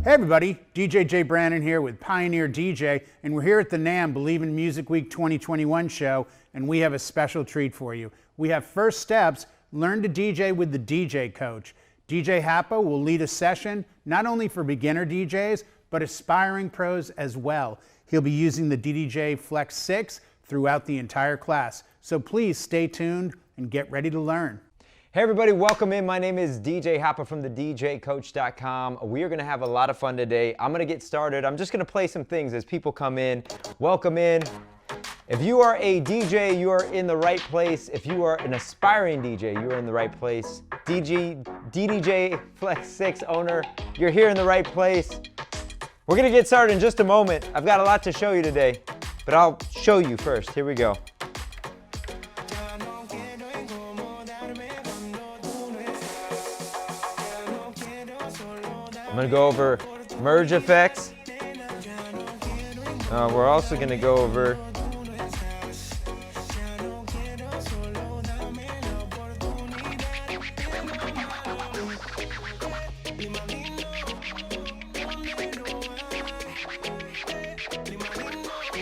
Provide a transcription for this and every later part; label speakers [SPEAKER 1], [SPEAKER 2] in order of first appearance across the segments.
[SPEAKER 1] Hey everybody, DJ J. Brannon here with Pioneer DJ, and we're here at the NAMM Believe in Music Week 2021 show, and we have a special treat for you. We have First Steps, Learn to DJ with the DJ Coach. DJ Hapa will lead a session not only for beginner DJs, but aspiring pros as well. He'll be using the DDJ Flex 6 throughout the entire class. So please stay tuned and get ready to learn.
[SPEAKER 2] Hey everybody, welcome in. My name is DJ Hapa from the DJcoach.com. We are going to have a lot of fun today. I'm going to get started. I'm just going to play some things as people come in. Welcome in. If you are a DJ, you are in the right place. If you are an aspiring DJ, you are in the right place. DDJ Flex 6 owner, you're here in the right place. We're going to get started in just a moment. I've got a lot to show you today, but I'll show you first. Here we go. I'm going to go over merge effects. We're also going to go over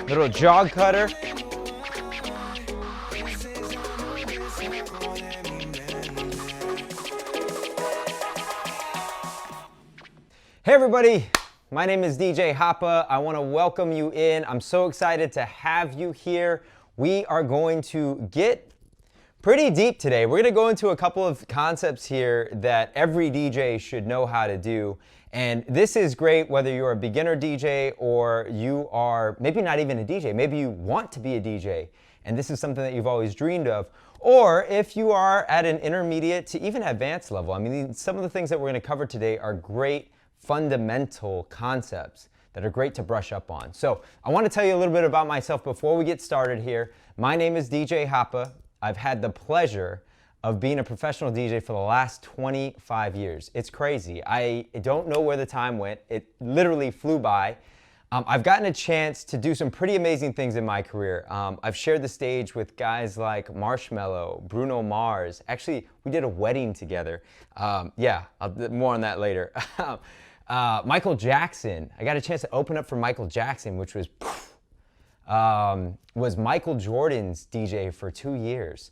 [SPEAKER 2] little jog cutter. Hey everybody, my name is DJ Hapa. I want to welcome you in. I'm so excited to have you here. We are going to get pretty deep today. We're going to go into a couple of concepts here that every DJ should know how to do. And this is great whether you're a beginner DJ or you are maybe not even a DJ. Maybe you want to be a DJ and this is something that you've always dreamed of. Or if you are at an intermediate to even advanced level. I mean, some of the things that we're going to cover today are great fundamental concepts that are great to brush up on. So I want to tell you a little bit about myself before we get started here. My name is DJ Hapa. I've had the pleasure of being a professional DJ for the last 25 years. It's crazy. I don't know where the time went. It literally flew by. I've gotten a chance to do some pretty amazing things in my career. I've shared the stage with guys like Marshmello, Bruno Mars. Actually, we did a wedding together. Yeah, more on that later. Michael Jackson. I got a chance to open up for Michael Jackson, which was Michael Jordan's DJ for 2 years,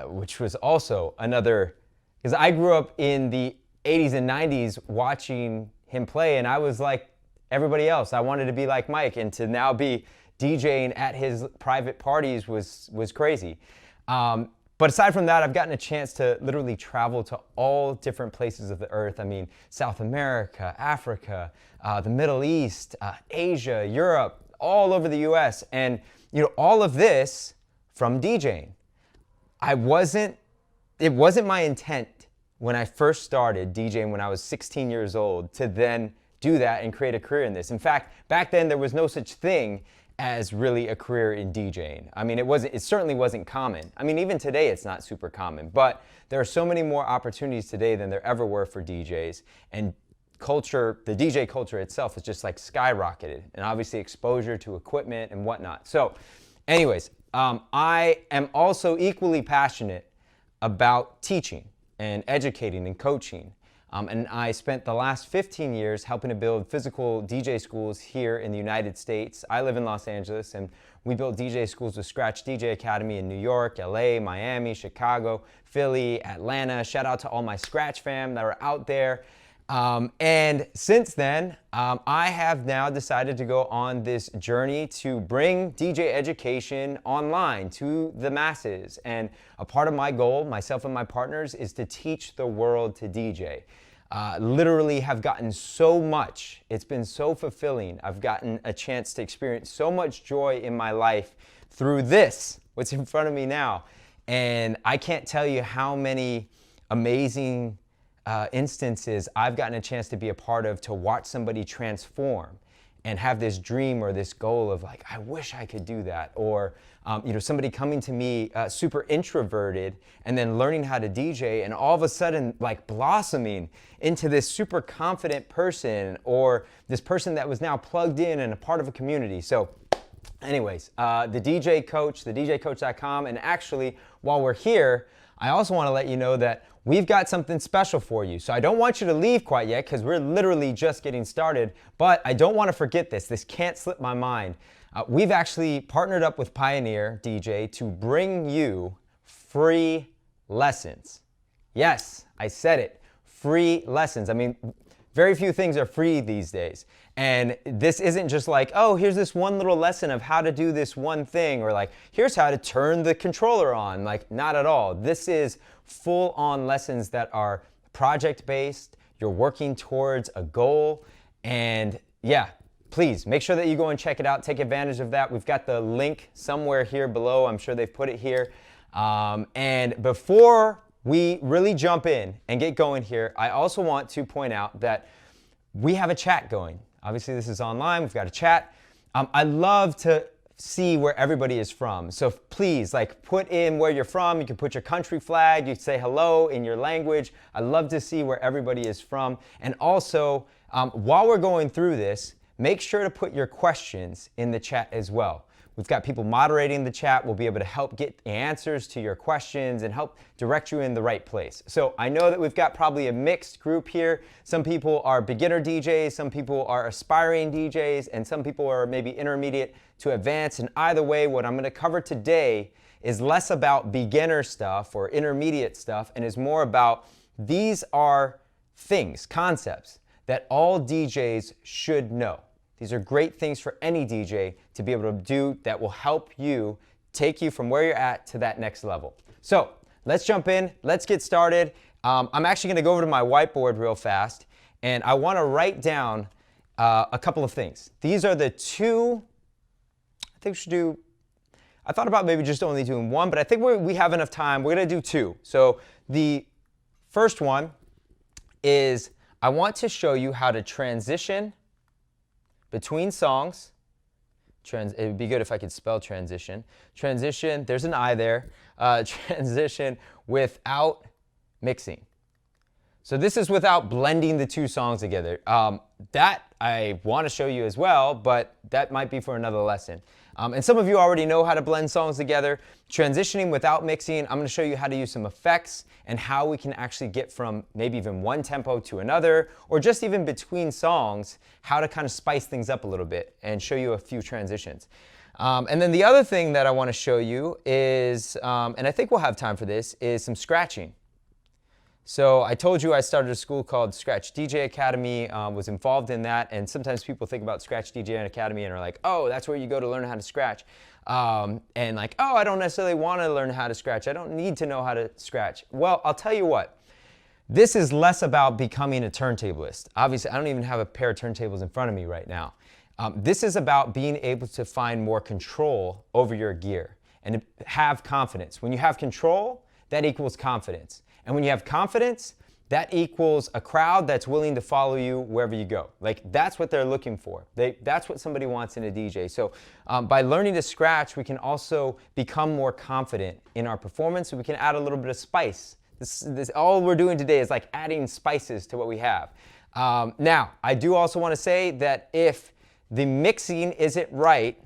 [SPEAKER 2] which was also another, because I grew up in the 80s and 90s watching him play, and I was like everybody else. I wanted to be like Mike, and to now be DJing at his private parties was crazy. But aside from that, I've gotten a chance to literally travel to all different places of the earth. I mean, South America, Africa, the Middle East, Asia, Europe, all over the US. And you know, all of this from DJing. It wasn't my intent when I first started DJing when I was 16 years old to then do that and create a career in this. In fact, back then there was no such thing as really a career in DJing. I mean, it certainly wasn't common. I mean, even today it's not super common, but there are so many more opportunities today than there ever were for DJs. And culture, the DJ culture itself has just like skyrocketed, and obviously exposure to equipment and whatnot. So anyways, I am also equally passionate about teaching and educating and coaching. And I spent the last 15 years helping to build physical DJ schools here in the United States. I live in Los Angeles, and we built DJ schools with Scratch DJ Academy in New York, LA, Miami, Chicago, Philly, Atlanta. Shout out to all my Scratch fam that are out there. And since then, I have now decided to go on this journey to bring DJ education online to the masses. And a part of my goal, myself and my partners, is to teach the world to DJ. Literally have gotten so much. It's been so fulfilling. I've gotten a chance to experience so much joy in my life through this, what's in front of me now. And I can't tell you how many amazing instances I've gotten a chance to be a part of, to watch somebody transform and have this dream or this goal of like, I wish I could do that. Or you know, somebody coming to me super introverted and then learning how to DJ and all of a sudden like blossoming into this super confident person, or this person that was now plugged in and a part of a community. So anyways, the DJ Coach, the DJcoach.com, and actually while we're here, I also want to let you know that we've got something special for you. So I don't want you to leave quite yet because we're literally just getting started, but I don't want to forget this. This can't slip my mind. We've actually partnered up with Pioneer DJ to bring you free lessons. Yes, I said it, free lessons. I mean, very few things are free these days. And this isn't just like, oh, here's this one little lesson of how to do this one thing, or like, here's how to turn the controller on. Like, not at all. This is full-on lessons that are project-based. You're working towards a goal. And yeah, please make sure that you go and check it out. Take advantage of that. We've got the link somewhere here below. I'm sure they've put it here. And before we really jump in and get going here, I also want to point out that we have a chat going. Obviously, this is online. We've got a chat. I love to see where everybody is from. So please, like, put in where you're from. You can put your country flag. You can say hello in your language. I love to see where everybody is from. And also, while we're going through this, make sure to put your questions in the chat as well. We've got people moderating the chat. We'll be able to help get the answers to your questions and help direct you in the right place. So I know that we've got probably a mixed group here. Some people are beginner DJs, some people are aspiring DJs, and some people are maybe intermediate to advanced. And either way, what I'm going to cover today is less about beginner stuff or intermediate stuff and is more about these are things, concepts that all DJs should know. These are great things for any DJ to be able to do that will help you take you from where you're at to that next level. So let's jump in. Let's get started. I'm actually going to go over to my whiteboard real fast, and I want to write down a couple of things. These are the two, I think we should do, I thought about maybe just only doing one, but I think we have enough time. We're going to do two. So the first one is I want to show you how to transition between songs. It would be good if I could spell transition. Transition, there's an I there. Transition without mixing. So this is without blending the two songs together. That I want to show you as well, but that might be for another lesson. And some of you already know how to blend songs together. Transitioning without mixing, I'm going to show you how to use some effects and how we can actually get from maybe even one tempo to another, or just even between songs, how to kind of spice things up a little bit and show you a few transitions. And then the other thing that I want to show you is, and I think we'll have time for this, is some scratching. So I told you I started a school called Scratch DJ Academy, was involved in that, and sometimes people think about Scratch DJ Academy and are like, oh, that's where you go to learn how to scratch. And like, oh, I don't necessarily want to learn how to scratch. I don't need to know how to scratch. Well, I'll tell you what, this is less about becoming a turntablist. Obviously, I don't even have a pair of turntables in front of me right now. This is about being able to find more control over your gear and have confidence. When you have control, that equals confidence. And when you have confidence, that equals a crowd that's willing to follow you wherever you go. Like, that's what they're looking for. That's what somebody wants in a DJ. So by learning to scratch, we can also become more confident in our performance. So we can add a little bit of spice. All we're doing today is like adding spices to what we have. Now, I do also want to say that if the mixing isn't right,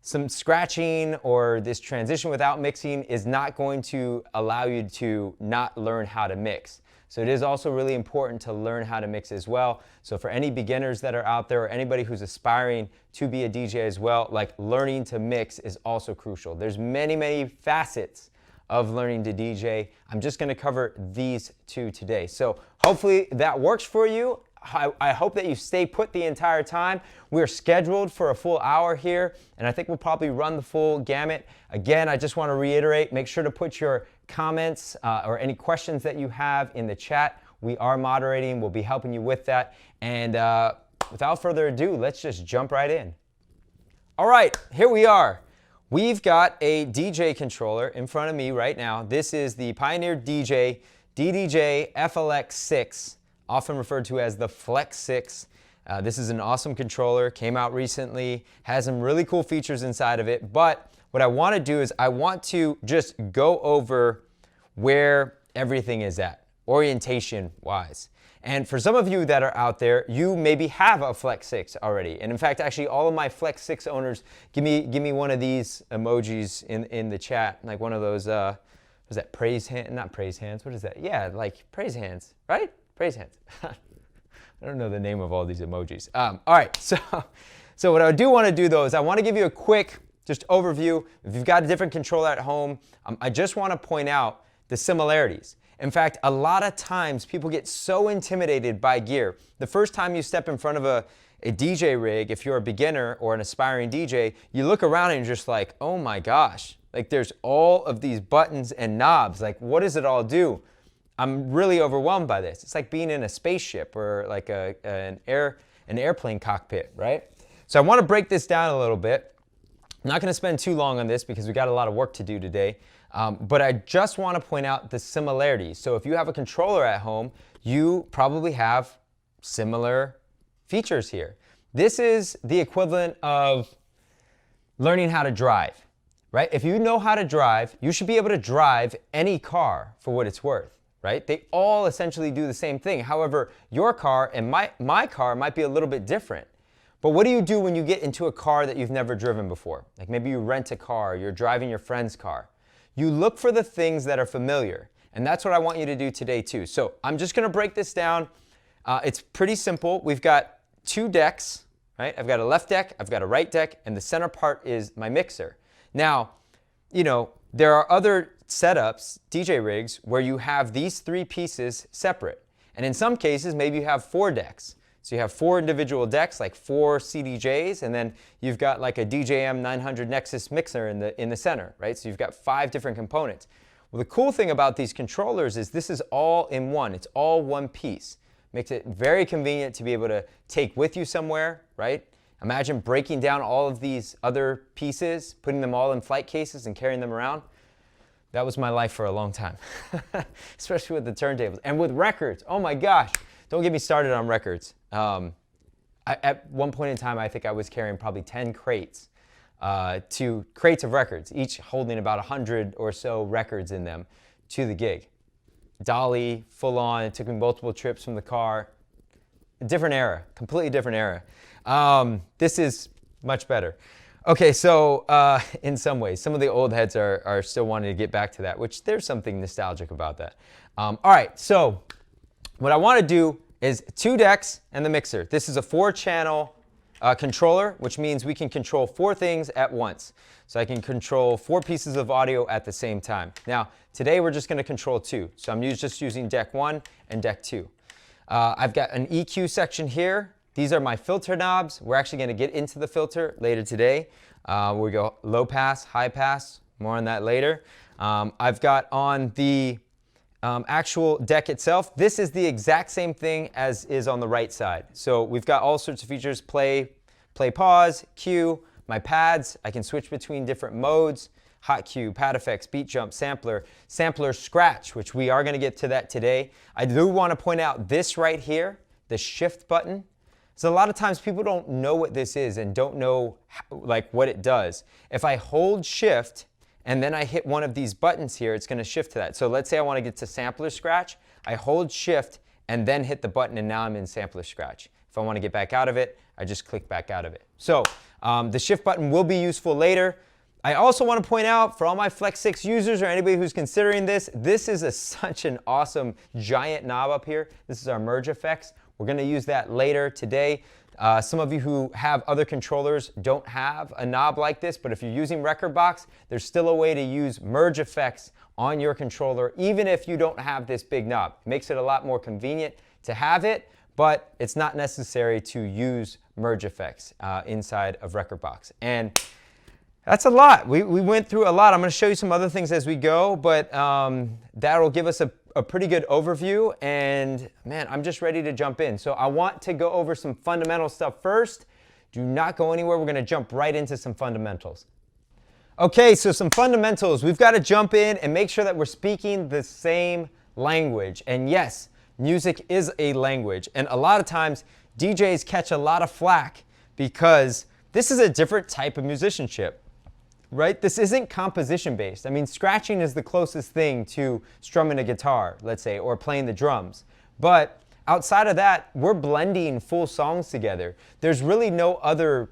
[SPEAKER 2] some scratching or this transition without mixing is not going to allow you to not learn how to mix. So it is also really important to learn how to mix as well. So for any beginners that are out there or anybody who's aspiring to be a DJ as well, like, learning to mix is also crucial. There's many, many facets of learning to DJ. I'm just going to cover these two today. So hopefully that works for you. I hope that you stay put the entire time. We're scheduled for a full hour here, and I think we'll probably run the full gamut. Again, I just want to reiterate, make sure to put your comments or any questions that you have in the chat. We are moderating. We'll be helping you with that. And without further ado, let's just jump right in. All right, here we are. We've got a DJ controller in front of me right now. This is the Pioneer DJ DDJ-FLX6. Often referred to as the Flex 6. This is an awesome controller, came out recently, has some really cool features inside of it, but what I want to do is I want to just go over where everything is at, orientation-wise. And for some of you that are out there, you maybe have a Flex 6 already. And in fact, actually, all of my Flex 6 owners, give me one of these emojis in the chat, like one of those was that praise hand? Not praise hands. What is that? Yeah, like praise hands, right? Praise hands. I don't know the name of all these emojis. All right, so what I do want to do though is I want to give you a quick just overview. If you've got a different controller at home, I just want to point out the similarities. In fact, a lot of times people get so intimidated by gear. The first time you step in front of a DJ rig, if you're a beginner or an aspiring DJ, you look around and you're just like, oh my gosh, like there's all of these buttons and knobs. Like, what does it all do? I'm really overwhelmed by this. It's like being in a spaceship or like an airplane cockpit, right? So I want to break this down a little bit. I'm not going to spend too long on this because we got a lot of work to do today, but I just want to point out the similarities. So if you have a controller at home, you probably have similar features here. This is the equivalent of learning how to drive, right? If you know how to drive, you should be able to drive any car for what it's worth. Right? They all essentially do the same thing. However, your car and my car might be a little bit different. But what do you do when you get into a car that you've never driven before? Like maybe you rent a car, you're driving your friend's car. You look for the things that are familiar. And that's what I want you to do today too. So I'm just gonna break this down. It's pretty simple. We've got two decks, right? I've got a left deck, I've got a right deck, and the center part is my mixer. Now, you know, there are other setups, DJ rigs, where you have these three pieces separate. And in some cases, maybe you have 4 decks. So you have 4 individual decks, like 4 CDJs, and then you've got like a DJM-900 Nexus mixer in the center, right? So you've got 5 different components. Well, the cool thing about these controllers is this is all in one. It's all one piece. Makes it very convenient to be able to take with you somewhere, right? Imagine breaking down all of these other pieces, putting them all in flight cases and carrying them around. That was my life for a long time, especially with the turntables and with records. Oh my gosh, don't get me started on records. At one point in time, I think I was carrying probably 10 crates, crates of records, each holding about 100 or so records in them to the gig. Dolly, full on, it took me multiple trips from the car. A different era, completely different era. This is much better. Okay, so in some ways, some of the old heads are still wanting to get back to that, which there's something nostalgic about that. All right, so what I want to do is 2 decks and the mixer. This is a 4-channel controller, which means we can control 4 things at once. So I can control 4 pieces of audio at the same time. Now, today we're just going to control 2. So I'm just using deck 1 and deck 2. I've got an EQ section here. These are my filter knobs. We're actually going to get into the filter later today. We go low pass, high pass, more on that later. I've got on the actual deck itself, this is the exact same thing as is on the right side. So we've got all sorts of features, play, pause, cue, my pads. I can switch between different modes, hot cue, pad effects, beat jump, sampler, scratch, which we are going to get to that today. I do want to point out this right here, the shift button. So a lot of times people don't know what this is and don't know like what it does. If I hold shift and then I hit one of these buttons here, it's going to shift to that. So let's say I want to get to sampler scratch. I hold shift and then hit the button and now I'm in sampler scratch. If I want to get back out of it, I just click back out of it. So the shift button will be useful later. I also want to point out for all my Flex 6 users or anybody who's considering this, this is such an awesome giant knob up here. This is our merge effects. We're going to use that later today. Some of you who have other controllers don't have a knob like this, but if you're using Rekordbox, there's still a way to use merge effects on your controller, even if you don't have this big knob. It makes it a lot more convenient to have it, but it's not necessary to use merge effects inside of Rekordbox. And that's a lot. We went through a lot. I'm going to show you some other things as we go, but that'll give us a pretty good overview, and man, I'm just ready to jump in. So I want to go over some fundamental stuff first. Do not go anywhere. We're going to jump right into some fundamentals. Okay, so some fundamentals. We've got to jump in and make sure that we're speaking the same language. And yes, music is a language. And a lot of times, DJs catch a lot of flack because this is a different type of musicianship. Right? This isn't composition based. I mean, scratching is the closest thing to strumming a guitar, let's say, or playing the drums. But outside of that, we're blending full songs together. There's really no other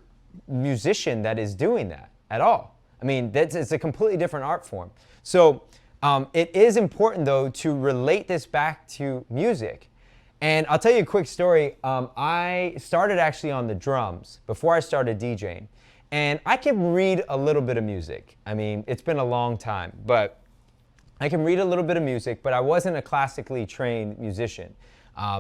[SPEAKER 2] musician that is doing that at all. I mean, it's a completely different art form. So It is important, though, to relate this back to music. And I'll tell you a quick story. I started actually on the drums before I started DJing. And I can read a little bit of music. I mean, it's been a long time, but I can read a little bit of music, but I wasn't a classically trained musician.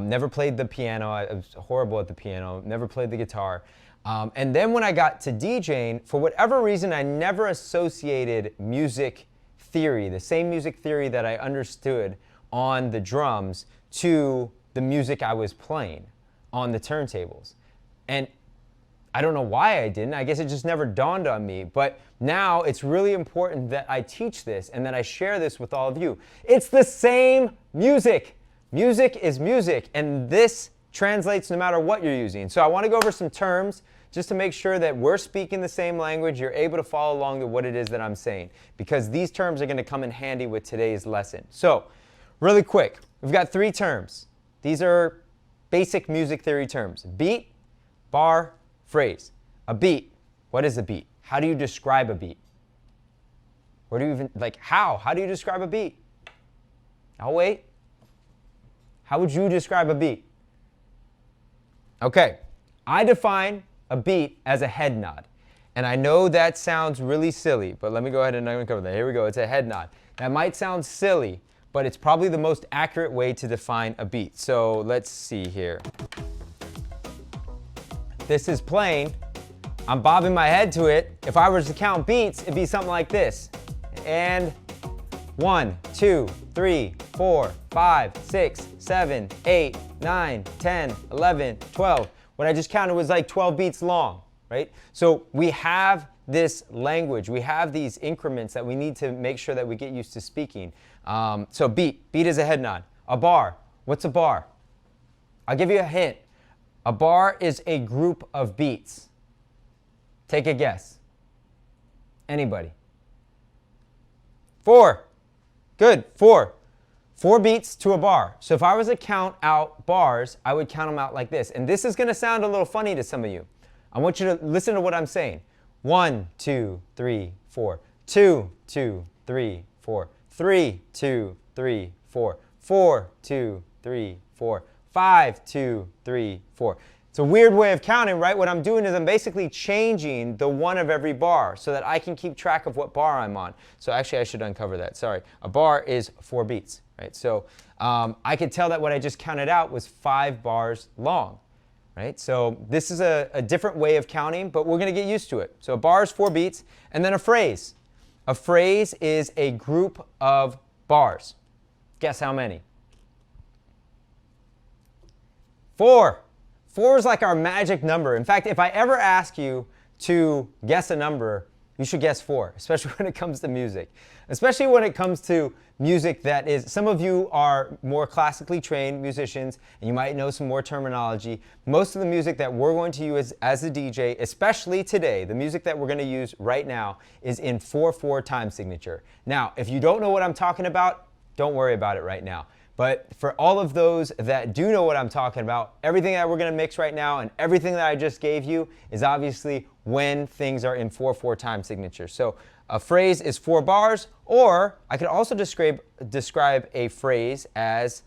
[SPEAKER 2] Never played the piano. I was horrible at the piano. Never played the guitar. And then when I got to DJing, for whatever reason, I never associated music theory, the same music theory that I understood on the drums, to the music I was playing on the turntables. And I don't know why I didn't. I guess it just never dawned on me. But now it's really important that I teach this and that I share this with all of you. It's the same music. Music is music, and this translates no matter what you're using. So I want to go over some terms just to make sure that we're speaking the same language, you're able to follow along to what it is that I'm saying, because these terms are going to come in handy with today's lesson. So really quick, we've got 3 terms. These are basic music theory terms: beat, bar, phrase. A beat. What is a beat? How do you describe a beat? Where do you even, like, how? How do you describe a beat? I'll wait. How would you describe a beat? Okay, I define a beat as a head nod. And I know that sounds really silly, but let me go ahead and uncover that. Here we go, it's a head nod. That might sound silly, but it's probably the most accurate way to define a beat. So let's see here. This is playing. I'm bobbing my head to it. If I was to count beats, it'd be something like this. And 1, 2, 3, 4, 5, 6, 7, 8, 9, 10, 11, 12. What I just counted was like 12 beats long, right? So we have this language. We have these increments that we need to make sure that we get used to speaking. So beat. Beat is a head nod. A bar. What's a bar? I'll give you a hint. A bar is a group of beats. Take a guess. Anybody? 4. Good. 4. 4 beats to a bar. So if I was to count out bars, I would count them out like this. And this is going to sound a little funny to some of you. I want you to listen to what I'm saying. 1, 2, 3, 4. 2, 2, 3, 4. 3, 2, 3, 4. 4, 2, 3, 4. 5, 2, 3, 4. It's a weird way of counting, right? What I'm doing is I'm basically changing the one of every bar so that I can keep track of what bar I'm on. So actually, I should uncover that. Sorry. A bar is 4 beats, right? So I could tell that what I just counted out was 5 bars long, right? So this is a different way of counting, but we're going to get used to it. So a bar is 4 beats, and then a phrase. A phrase is a group of bars. Guess how many? 4. 4 is like our magic number. In fact, if I ever ask you to guess a number, you should guess 4, especially when it comes to music. Especially when it comes to music that is, some of you are more classically trained musicians, and you might know some more terminology. Most of the music that we're going to use as a DJ, especially today, the music that we're going to use right now, is in 4/4 time signature. Now, if you don't know what I'm talking about, don't worry about it right now. But for all of those that do know what I'm talking about, everything that we're going to mix right now and everything that I just gave you is obviously when things are in 4/4 time signature. So a phrase is 4 bars, or I could also describe a phrase as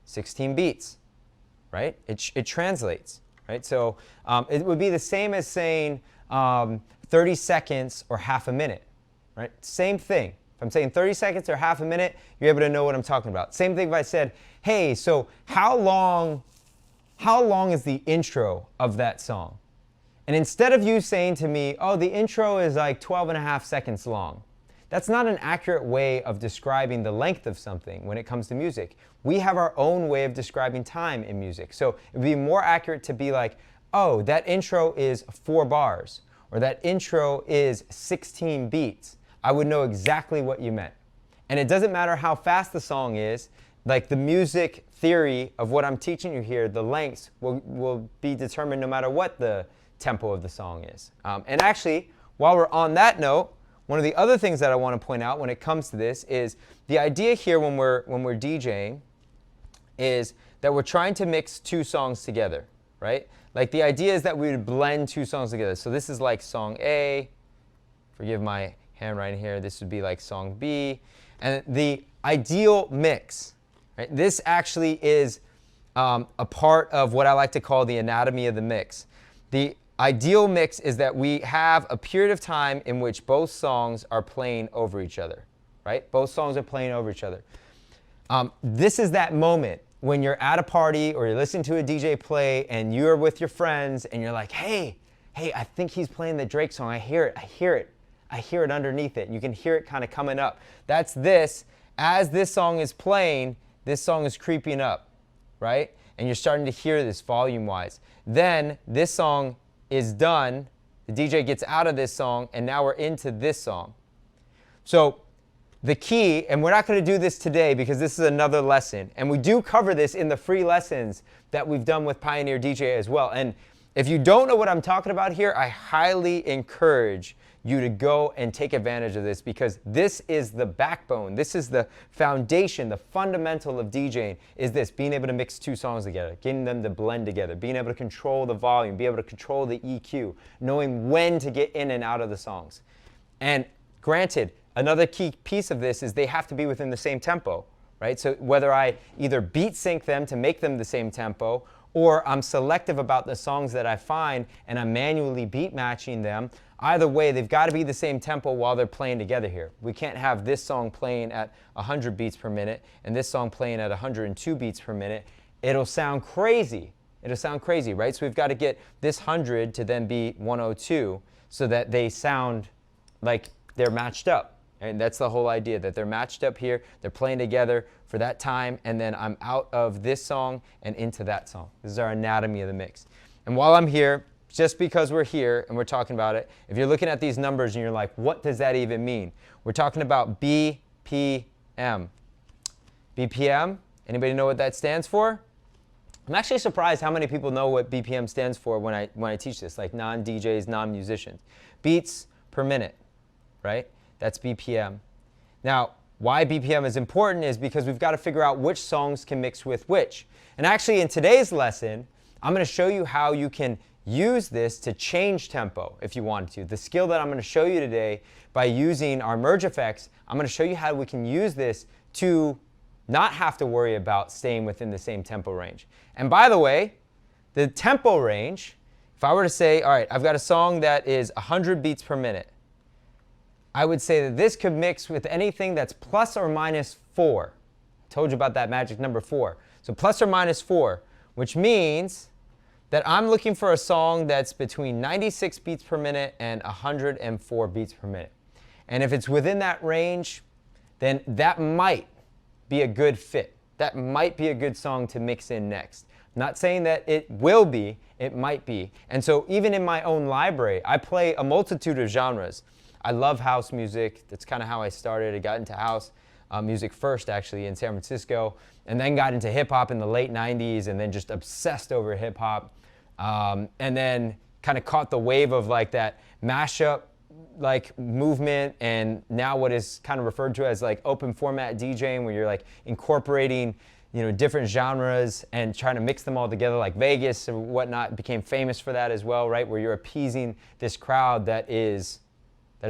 [SPEAKER 2] 16 beats, right? It translates, right? So it would be the same as saying 30 seconds or half a minute, right? Same thing. If I'm saying 30 seconds or half a minute, you're able to know what I'm talking about. Same thing if I said, hey, so how long is the intro of that song? And instead of you saying to me, oh, the intro is like 12.5 seconds long, that's not an accurate way of describing the length of something when it comes to music. We have our own way of describing time in music. So it would be more accurate to be like, oh, that intro is 4 bars, or that intro is 16 beats. I would know exactly what you meant. And it doesn't matter how fast the song is, like the music theory of what I'm teaching you here, the lengths will be determined no matter what the tempo of the song is. And actually, while we're on that note, one of the other things that I want to point out when it comes to this is the idea here when we're DJing is that we're trying to mix 2 songs together, right? Like the idea is that we would blend 2 songs together. So this is like song A, forgive my handwriting here, this would be like song B. And the ideal mix, right? This actually is a part of what I like to call the anatomy of the mix. The ideal mix is that we have a period of time in which both songs are playing over each other, right? Both songs are playing over each other. This is that moment when you're at a party or you're listening to a DJ play and you're with your friends and you're like, hey, I think he's playing the Drake song. I hear it underneath it. You can hear it kind of coming up. That's this. As this song is playing, this song is creeping up, right? And you're starting to hear this volume-wise. Then this song is done. The DJ gets out of this song, and now we're into this song. So the key, and we're not going to do this today because this is another lesson, and we do cover this in the free lessons that we've done with Pioneer DJ as well. And if you don't know what I'm talking about here, I highly encourage you to go and take advantage of this, because this is the backbone. This is the foundation, the fundamental of DJing is this, being able to mix two songs together, getting them to blend together, being able to control the volume, be able to control the EQ, knowing when to get in and out of the songs. And granted, another key piece of this is they have to be within the same tempo, right? So whether I either beat sync them to make them the same tempo, or I'm selective about the songs that I find and I'm manually beat matching them, either way, they've got to be the same tempo while they're playing together here. We can't have this song playing at 100 beats per minute and this song playing at 102 beats per minute. It'll sound crazy. It'll sound crazy, right? So we've got to get this 100 to then be 102 so that they sound like they're matched up. And that's the whole idea, that they're matched up here, they're playing together for that time, and then I'm out of this song and into that song. This is our anatomy of the mix. And while I'm here, just because we're here and we're talking about it, if you're looking at these numbers and you're like, what does that even mean? We're talking about BPM. BPM, anybody know what that stands for? I'm actually surprised how many people know what BPM stands for when I teach this, like non-DJs, non-musicians. Beats per minute, right? That's BPM. Now, why BPM is important is because we've got to figure out which songs can mix with which. And actually, in today's lesson, I'm going to show you how you can use this to change tempo if you wanted to. The skill that I'm going to show you today by using our merge effects, I'm going to show you how we can use this to not have to worry about staying within the same tempo range. And by the way, the tempo range, if I were to say, all right, I've got a song that is 100 beats per minute, I would say that this could mix with anything that's plus or minus 4. I told you about that magic number 4. So plus or minus 4, which means that I'm looking for a song that's between 96 beats per minute and 104 beats per minute. And if it's within that range, then that might be a good fit. That might be a good song to mix in next. I'm not saying that it will be, it might be. And so even in my own library, I play a multitude of genres. I love house music. That's kind of how I started. I got into house music first, actually, in San Francisco, and then got into hip-hop in the late 90s, and then just obsessed over hip-hop, and then kind of caught the wave of like that mashup like movement, and now what is kind of referred to as like open format DJing, where you're like incorporating, you know, different genres and trying to mix them all together, like Vegas and whatnot became famous for that as well, right? Where you're appeasing this crowd that is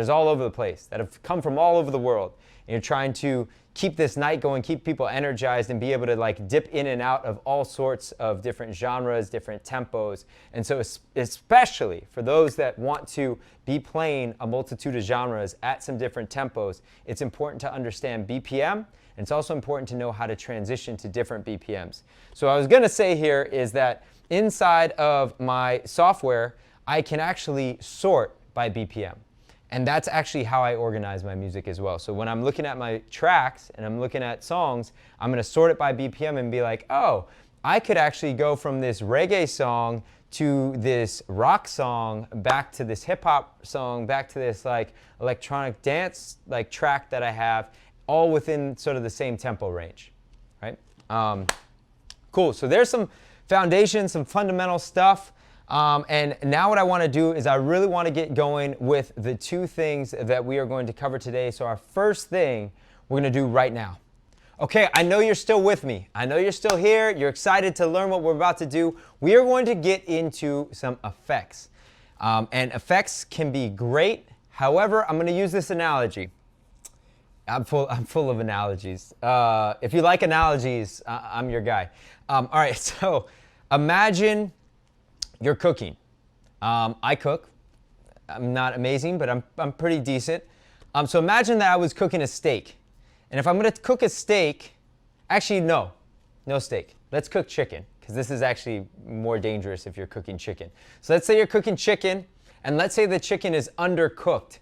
[SPEAKER 2] all over the place, that have come from all over the world. And you're trying to keep this night going, keep people energized, and be able to like dip in and out of all sorts of different genres, different tempos. And so especially for those that want to be playing a multitude of genres at some different tempos, it's important to understand BPM, and it's also important to know how to transition to different BPMs. So what I was gonna say here is that inside of my software, I can actually sort by BPM. And that's actually how I organize my music as well. So when I'm looking at my tracks and I'm looking at songs, I'm going to sort it by BPM and be like, oh, I could actually go from this reggae song to this rock song, back to this hip hop song, back to this like electronic dance like track that I have, all within sort of the same tempo range, right? Cool. So there's some foundation, some fundamental stuff. And now what I want to do is I really want to get going with the two things that we are going to cover today. So our first thing we're going to do right now. Okay, I know you're still with me. I know you're still here. You're excited to learn what we're about to do. We are going to get into some effects. And effects can be great. However, I'm going to use this analogy. I'm full of analogies. If you like analogies, I'm your guy. All right, so imagine you're cooking. I cook. I'm not amazing, but I'm pretty decent. So imagine that I was cooking a steak. And if I'm gonna cook a steak, actually no steak. Let's cook chicken, because this is actually more dangerous if you're cooking chicken. So let's say you're cooking chicken, and let's say the chicken is undercooked.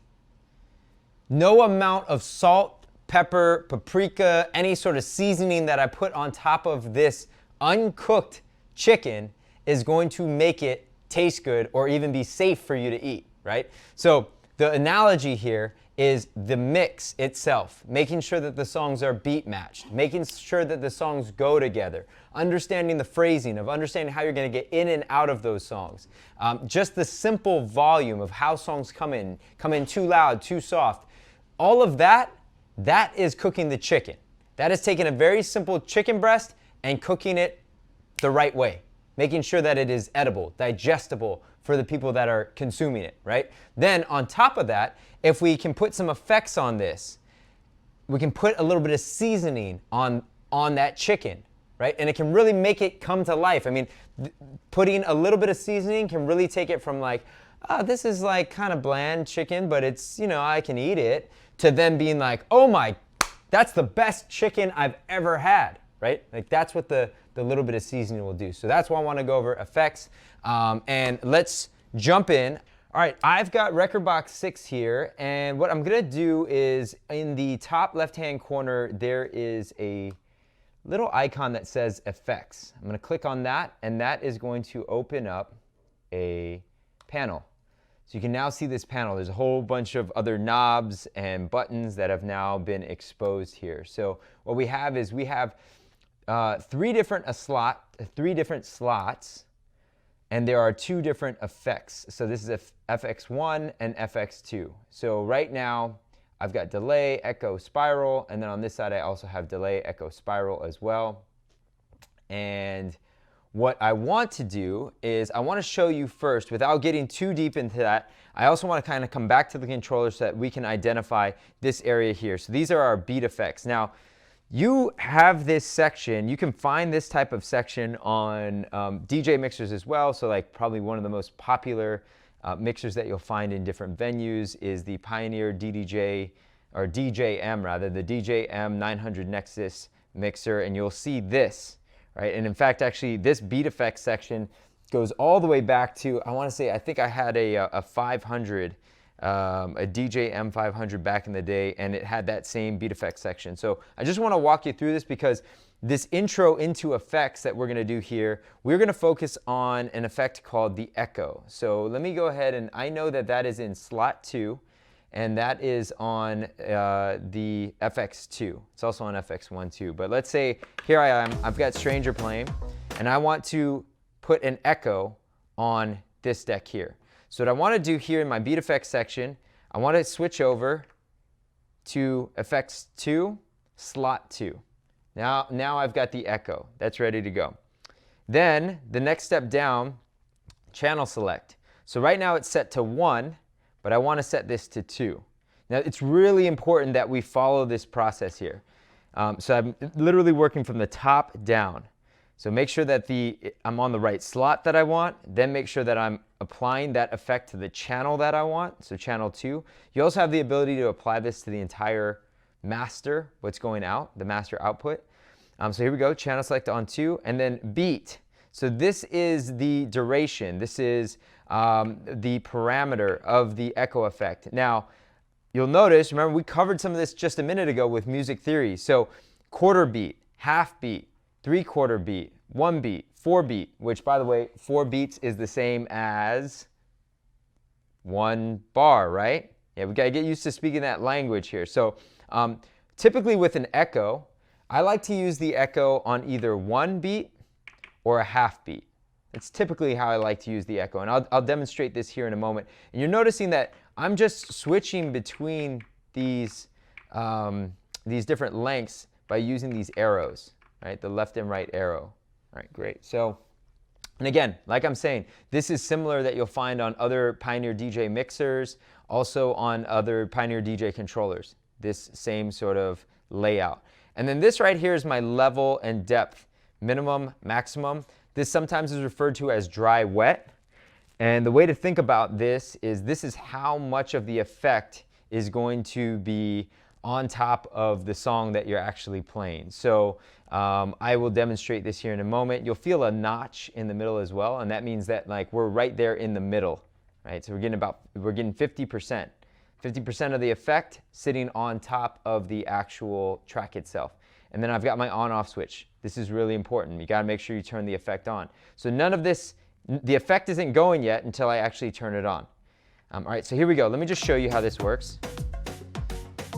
[SPEAKER 2] No amount of salt, pepper, paprika, any sort of seasoning that I put on top of this uncooked chicken is going to make it taste good or even be safe for you to eat, right? So the analogy here is the mix itself, making sure that the songs are beat matched, making sure that the songs go together, understanding the phrasing, of understanding how you're going to get in and out of those songs. Just the simple volume of how songs come in too loud, too soft. All of that is cooking the chicken. That is taking a very simple chicken breast and cooking it the right way, making sure that it is edible, digestible for the people that are consuming it, right? Then on top of that, if we can put some effects on this, we can put a little bit of seasoning on that chicken, right? And it can really make it come to life. I mean, putting a little bit of seasoning can really take it from like, oh, this is like kind of bland chicken, but it's, you know, I can eat it, to then being like, oh my, that's the best chicken I've ever had, right? Like that's what the little bit of seasoning will do. So that's why I want to go over effects. And let's jump in. All right, I've got record box 6 here, and what I'm gonna do is in the top left-hand corner, there is a little icon that says effects. I'm gonna click on that, and that is going to open up a panel. So you can now see this panel. There's a whole bunch of other knobs and buttons that have now been exposed here. So what we have is we have three different slots, and there are 2 different effects. So this is FX1 and FX2. So right now, I've got delay, echo, spiral, and then on this side, I also have delay, echo, spiral as well. And what I want to do is I want to show you first, without getting too deep into that, I also want to kind of come back to the controller so that we can identify this area here. So these are our beat effects. Now, you have this section, you can find this type of section on DJ mixers as well. So like probably one of the most popular mixers that you'll find in different venues is the Pioneer DDJ, or DJM rather, the DJM-900 Nexus mixer, and you'll see this, right? And in fact, actually this beat effects section goes all the way back to, I want to say, I think I had a 500, a DJM 500 back in the day, and it had that same beat effects section. So I just want to walk you through this because this intro into effects that we're going to do here, we're going to focus on an effect called the echo. So let me go ahead, and I know that that is in slot 2, and that is on the FX2. It's also on FX1 too. But let's say here I am, I've got Stranger playing, and I want to put an echo on this deck here. So what I want to do here in my beat effects section, I want to switch over to effects 2, slot 2. Now I've got the echo. That's ready to go. Then the next step down, channel select. So right now it's set to 1, but I want to set this to 2. Now it's really important that we follow this process here. So I'm literally working from the top down. So make sure that I'm on the right slot that I want, then make sure that I'm applying that effect to the channel that I want, so channel 2. You also have the ability to apply this to the entire master, what's going out, the master output. So here we go, channel select on 2, and then beat. So this is the duration, this is the parameter of the echo effect. Now, you'll notice, remember we covered some of this just a minute ago with music theory. So quarter beat, half beat, 3/4 beat, 1 beat, 4 beat, which by the way, 4 beats is the same as 1 bar, right? Yeah, we gotta get used to speaking that language here. So typically with an echo, I like to use the echo on either 1 beat or a half beat. That's typically how I like to use the echo, and I'll demonstrate this here in a moment. And you're noticing that I'm just switching between these different lengths by using these arrows. Right, the left and right arrow. All right, great. So, and again, like I'm saying, this is similar that you'll find on other Pioneer DJ mixers, also on other Pioneer DJ controllers. this same sort of layout. And then this right here is my level and depth, minimum, maximum. This sometimes is referred to as dry wet. And the way to think about this is how much of the effect is going to be on top of the song that you're actually playing. So I will demonstrate this here in a moment. You'll feel a notch in the middle as well, and that means that like we're right there in the middle, right? So we're getting 50%. 50% of the effect sitting on top of the actual track itself. And then I've got my on-off switch. This is really important. You gotta make sure you turn the effect on. So none of this, the effect isn't going yet until I actually turn it on. All right, so here we go. Let me just show you how this works.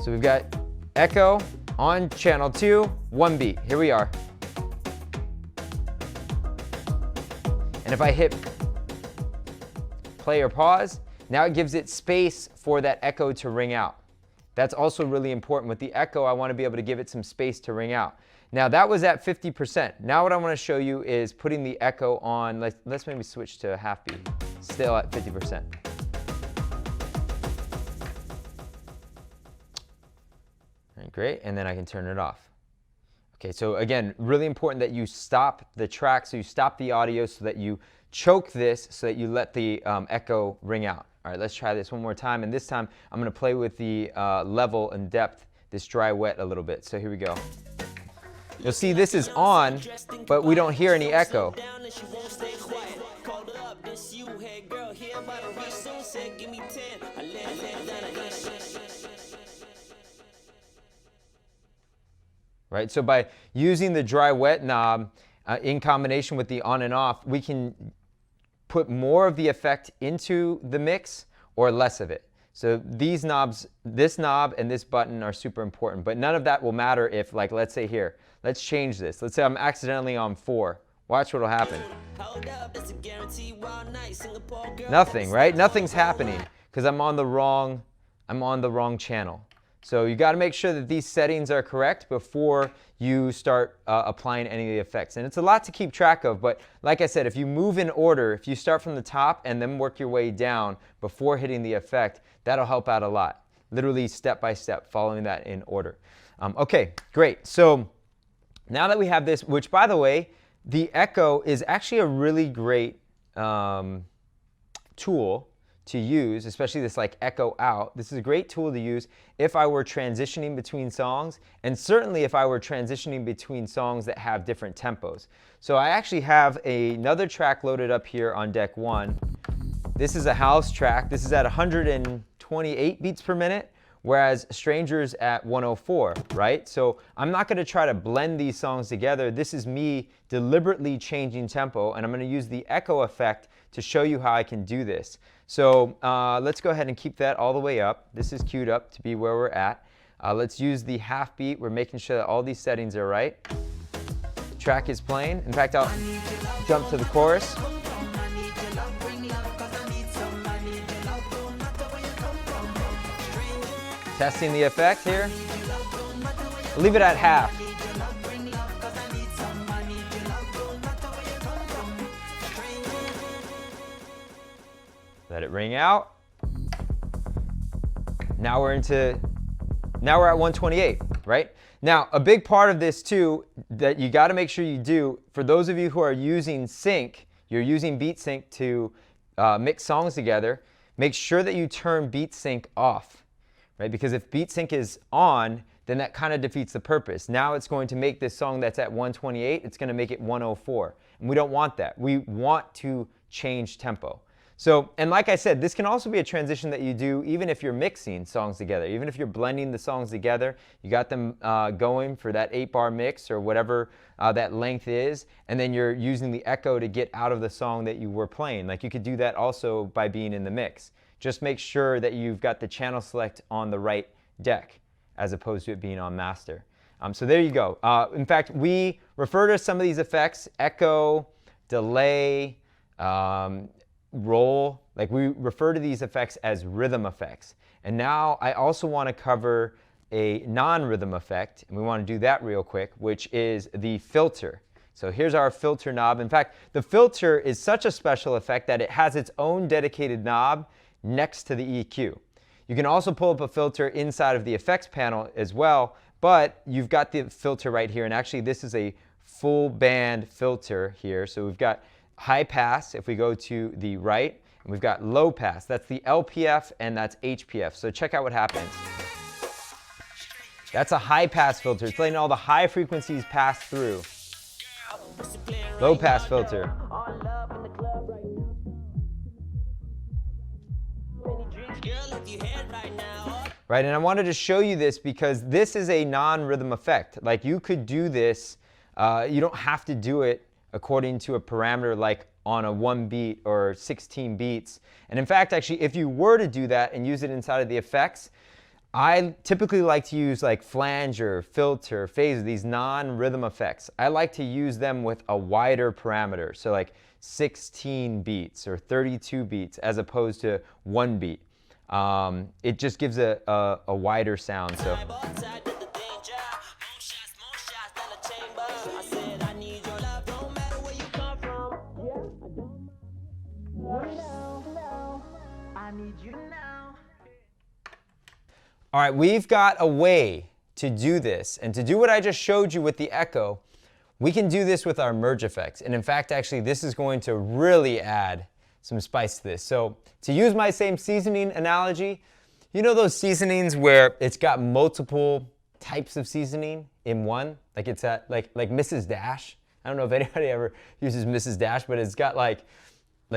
[SPEAKER 2] So we've got echo on channel 2, 1 beat. Here we are. And if I hit play or pause, now it gives it space for that echo to ring out. That's also really important. With the echo, I want to be able to give it some space to ring out. Now that was at 50%. Now what I want to show you is putting the echo on, let's maybe switch to a half beat, still at 50%. All right, great, and then I can turn it off. Okay, so again, really important that you stop the track, so you stop the audio so that you choke this so that you let the echo ring out. All right, let's try this one more time, and this time I'm gonna play with the level and depth, this dry wet a little bit. So here we go. You'll see this is on, but we don't hear any echo. Right, so by using the dry wet knob in combination with the on and off, we can put more of the effect into the mix or less of it. So these knobs, this knob and this button are super important, but none of that will matter if, like, let's say here, let's change this. Let's say I'm accidentally on 4. Watch what'll happen. Nothing, right? Nothing's happening because I'm on the wrong channel. So you got to make sure that these settings are correct before you start applying any of the effects. And it's a lot to keep track of, but like I said, if you move in order, if you start from the top and then work your way down before hitting the effect, that'll help out a lot. Literally step by step, following that in order. Okay, great. So now that we have this, which by the way, the echo is actually a really great tool to use, especially this like echo out. This is a great tool to use if I were transitioning between songs, and certainly if I were transitioning between songs that have different tempos. So I actually have another track loaded up here on deck 1. This is a house track. This is at 128 beats per minute, whereas Stranger's at 104, right? So I'm not gonna try to blend these songs together. This is me deliberately changing tempo, and I'm gonna use the echo effect to show you how I can do this. So let's go ahead and keep that all the way up. This is queued up to be where we're at. Let's use the half beat. We're making sure that all these settings are right. The track is playing. In fact, I'll jump to the chorus. Testing the effect here. I'll leave it at half. Let it ring out. Now we're at 128, right? Now, a big part of this too that you got to make sure you do, for those of you who are using sync, you're using beat sync to mix songs together, make sure that you turn beat sync off, right? Because if beat sync is on, then that kind of defeats the purpose. Now it's going to make this song that's at 128, it's going to make it 104. And we don't want that. We want to change tempo. So, and like I said, this can also be a transition that you do even if you're mixing songs together, even if you're blending the songs together, you got them going for that 8-bar mix or whatever that length is, and then you're using the echo to get out of the song that you were playing. Like you could do that also by being in the mix. Just make sure that you've got the channel select on the right deck as opposed to it being on master. So there you go. In fact, we refer to some of these effects, echo, delay, roll, like we refer to these effects as rhythm effects. And now I also want to cover a non-rhythm effect, and we want to do that real quick, which is the filter. So here's our filter knob. In fact, the filter is such a special effect that it has its own dedicated knob next to the EQ. You can also pull up a filter inside of the effects panel as well, but you've got the filter right here, and actually this is a full band filter here. So we've got high pass if we go to the right, and we've got low pass. That's the LPF and that's HPF. So check out what happens. That's a high pass filter. It's letting all the high frequencies pass through. Low pass filter. Right, and I wanted to show you this because this is a non-rhythm effect. Like, you could do this, you don't have to do it according to a parameter like on a 1 beat or 16 beats. And in fact, actually, if you were to do that and use it inside of the effects, I typically like to use like flanger, filter, phaser, these non-rhythm effects. I like to use them with a wider parameter, so like 16 beats or 32 beats as opposed to 1 beat. It just gives a wider sound. So. All right, we've got a way to do this, and to do what I just showed you with the echo, we can do this with our merge effects. And in fact, actually, this is going to really add some spice to this. So to use my same seasoning analogy, you know those seasonings where it's got multiple types of seasoning in one? Like it's at like Mrs. Dash. I don't know if anybody ever uses Mrs. Dash, but it's got like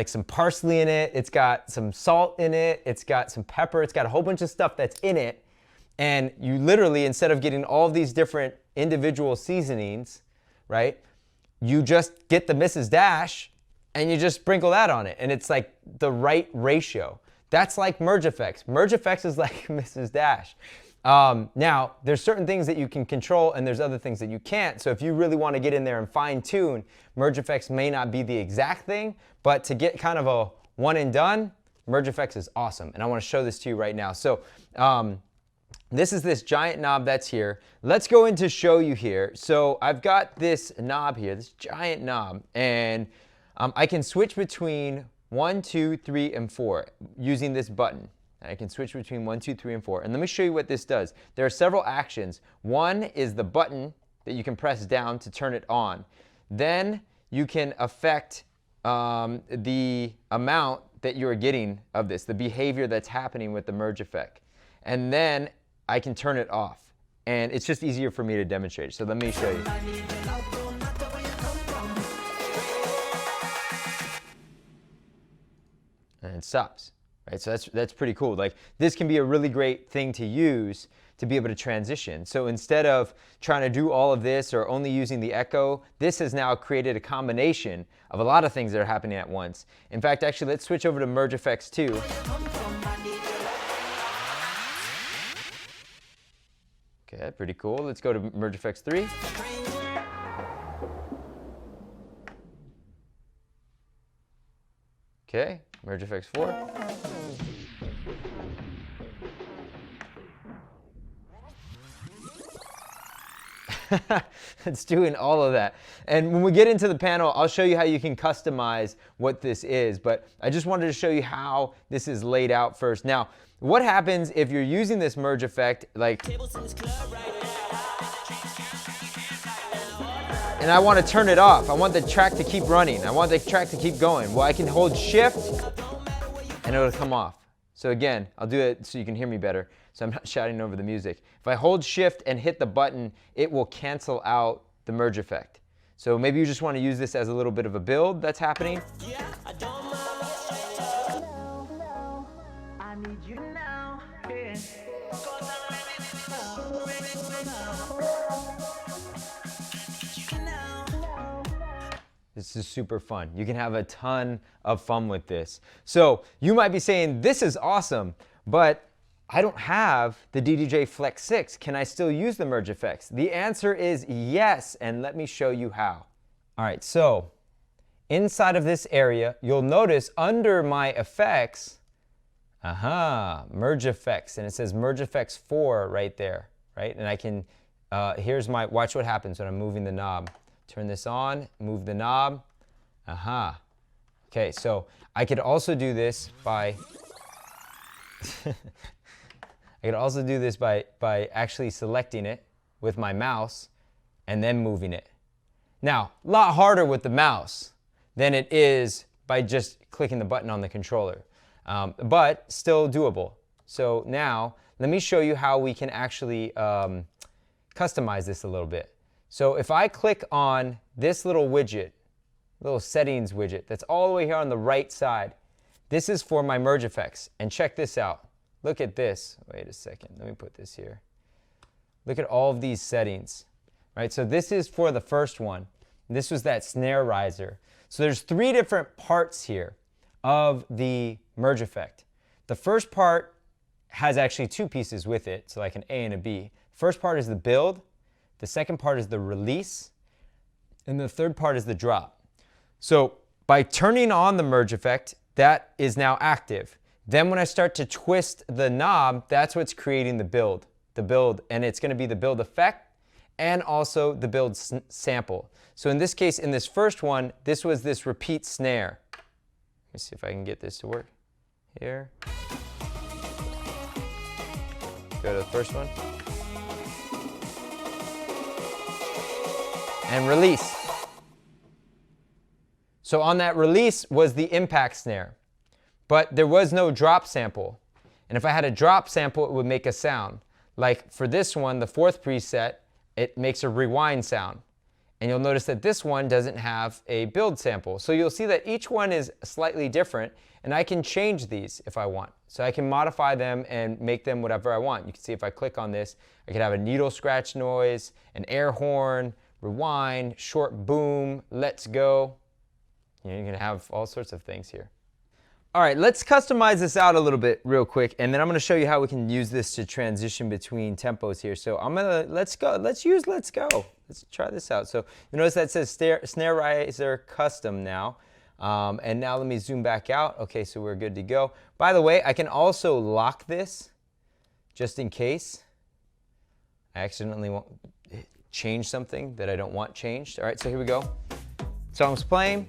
[SPEAKER 2] some parsley in it, it's got some salt in it, it's got some pepper, it's got a whole bunch of stuff that's in it. And you literally, instead of getting all of these different individual seasonings, right, you just get the Mrs. Dash and you just sprinkle that on it. And it's like the right ratio. That's like merge effects. Merge effects is like Mrs. Dash. Now, there's certain things that you can control and there's other things that you can't. So if you really want to get in there and fine tune, merge effects may not be the exact thing, but to get kind of a one and done, merge effects is awesome. And I want to show this to you right now. So this is this giant knob that's here. Let's go in to show you here. So I've got this knob here, this giant knob, and I can switch between 1, 2, 3, and 4 using this button. I can switch between 1, 2, 3, and 4. And let me show you what this does. There are several actions. One is the button that you can press down to turn it on. Then you can affect the amount that you're getting of this, the behavior that's happening with the merge effect. And then I can turn it off. And it's just easier for me to demonstrate. So let me show you. And it stops. Right, so that's pretty cool. Like, this can be a really great thing to use to be able to transition. So instead of trying to do all of this or only using the echo, this has now created a combination of a lot of things that are happening at once. In fact, actually, let's switch over to merge effects 2. Okay, pretty cool. Let's go to merge effects 3. Okay, merge effects 4. It's doing all of that. And when we get into the panel, I'll show you how you can customize what this is. But I just wanted to show you how this is laid out first. Now, what happens if you're using this merge effect, like, and I want to turn it off. I want the track to keep running. I want the track to keep going. Well, I can hold shift and it'll come off. So again, I'll do it so you can hear me better, so I'm not shouting over the music. If I hold shift and hit the button, it will cancel out the merge effect. So maybe you just want to use this as a little bit of a build that's happening. This is super fun. You can have a ton of fun with this. So you might be saying, this is awesome, but I don't have the DDJ Flex 6. Can I still use the merge effects? The answer is yes, and let me show you how. All right, so inside of this area, you'll notice under my effects, merge effects, and it says merge effects 4 right there, right? And I can, here's my, watch what happens when I'm moving the knob. Turn this on, move the knob. Okay, so I could also do this by I could also do this by actually selecting it with my mouse and then moving it. Now, a lot harder with the mouse than it is by just clicking the button on the controller, but still doable. So now, let me show you how we can actually customize this a little bit. So if I click on this little widget, little settings widget, that's all the way here on the right side, this is for my merge effects. And check this out. Look at this. Wait a second, let me put this here. Look at all of these settings, right? So this is for the first one. This was that snare riser. So there's 3 different parts here of the merge effect. The first part has actually 2 pieces with it, so like an A and a B. First part is the build, the second part is the release, and the third part is the drop. So by turning on the merge effect, that is now active. Then when I start to twist the knob, that's what's creating the build, and it's gonna be the build effect and also the build sample. So in this case, in this first one, this was this repeat snare. Let me see if I can get this to work. Here. Go to the first one. And release. So on that release was the impact snare, but there was no drop sample. And if I had a drop sample, it would make a sound. Like for this one, the 4th preset, it makes a rewind sound. And you'll notice that this one doesn't have a build sample. So you'll see that each one is slightly different, and I can change these if I want. So I can modify them and make them whatever I want. You can see if I click on this, I could have a needle scratch noise, an air horn, rewind, short boom, let's go. You know, you can have all sorts of things here. All right, let's customize this out a little bit real quick, and then I'm gonna show you how we can use this to transition between tempos here. So I'm gonna, let's go. Let's try this out. So you notice that says snare riser custom now. And now let me zoom back out. Okay, so we're good to go. By the way, I can also lock this just in case I accidentally want change something that I don't want changed. All right, so here we go. Song's playing.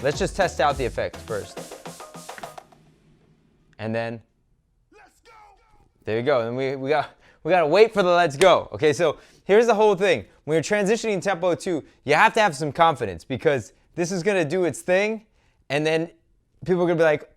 [SPEAKER 2] Let's just test out the effects first. And then, let's go. There you go. And we gotta wait for the let's go. Okay, so here's the whole thing. When you're transitioning tempo 2, you have to have some confidence because this is gonna do its thing, and then people are gonna be like,